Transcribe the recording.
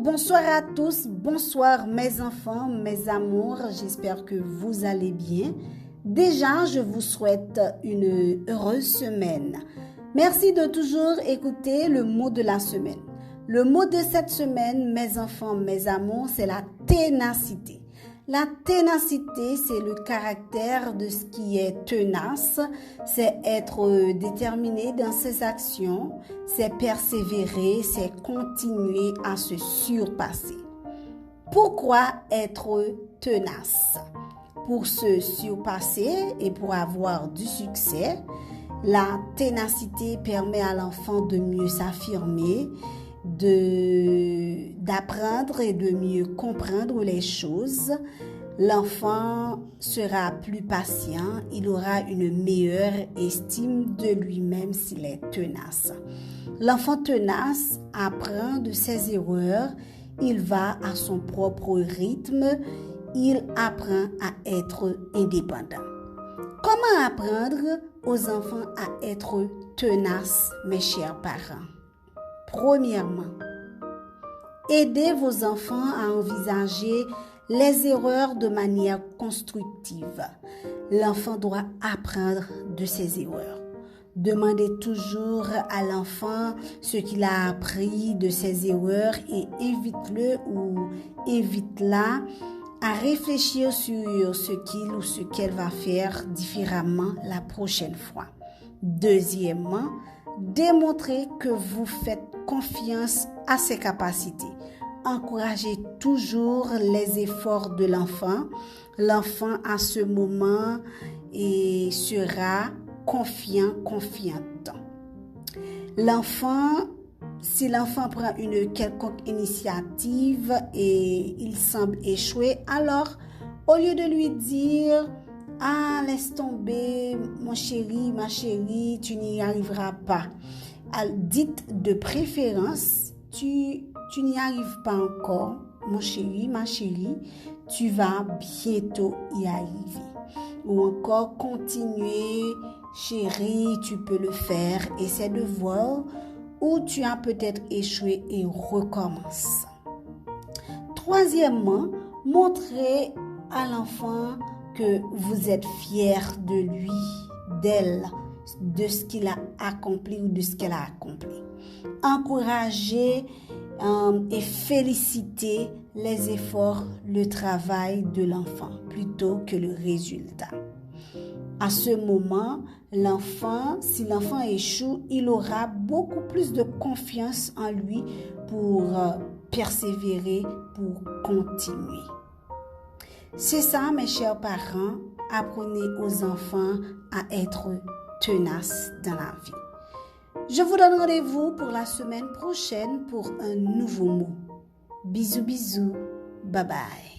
Bonsoir à tous, bonsoir mes enfants, mes amours, j'espère que vous allez bien. Déjà, je vous souhaite une heureuse semaine. Merci de toujours écouter le mot de la semaine. Le mot de cette semaine, mes enfants, mes amours, c'est la ténacité. La ténacité, c'est le caractère de ce qui est tenace, c'est être déterminé dans ses actions, c'est persévérer, c'est continuer à se surpasser. Pourquoi être tenace? Pour se surpasser et pour avoir du succès, la ténacité permet à l'enfant de mieux s'affirmer, d'apprendre et de mieux comprendre les choses. L'enfant sera plus patient, il aura une meilleure estime de lui-même s'il est tenace. L'enfant tenace apprend de ses erreurs, il va à son propre rythme, il apprend à être indépendant. Comment apprendre aux enfants à être tenaces, mes chers parents? Premièrement, aidez vos enfants à envisager les erreurs de manière constructive. L'enfant doit apprendre de ses erreurs. Demandez toujours à l'enfant ce qu'il a appris de ses erreurs et invite-le ou invite-la à réfléchir sur ce qu'il ou ce qu'elle va faire différemment la prochaine fois. Deuxièmement, démontrez que vous faites confiance à ses capacités. Encouragez toujours les efforts de l'enfant. L'enfant, à ce moment, sera confiante. Si l'enfant prend une quelconque initiative et il semble échouer, alors, au lieu de lui dire « Ah, laisse tomber, mon chéri, ma chérie, tu n'y arriveras pas », dites de préférence « Tu n'y arrives pas encore, mon chéri, ma chérie, tu vas bientôt y arriver. » Ou encore « Continuez, chérie, tu peux le faire, essaie de voir où tu as peut-être échoué et recommence. » Troisièmement, montrez à l'enfant que vous êtes fiers de lui, d'elle, de ce qu'il a accompli ou de ce qu'elle a accompli. Encouragez et félicitez les efforts, le travail de l'enfant plutôt que le résultat. À ce moment, si l'enfant échoue, il aura beaucoup plus de confiance en lui pour persévérer, pour continuer. C'est ça, mes chers parents, apprenez aux enfants à être tenaces dans la vie. Je vous donne rendez-vous pour la semaine prochaine pour un nouveau mot. Bisous, bisous, bye bye.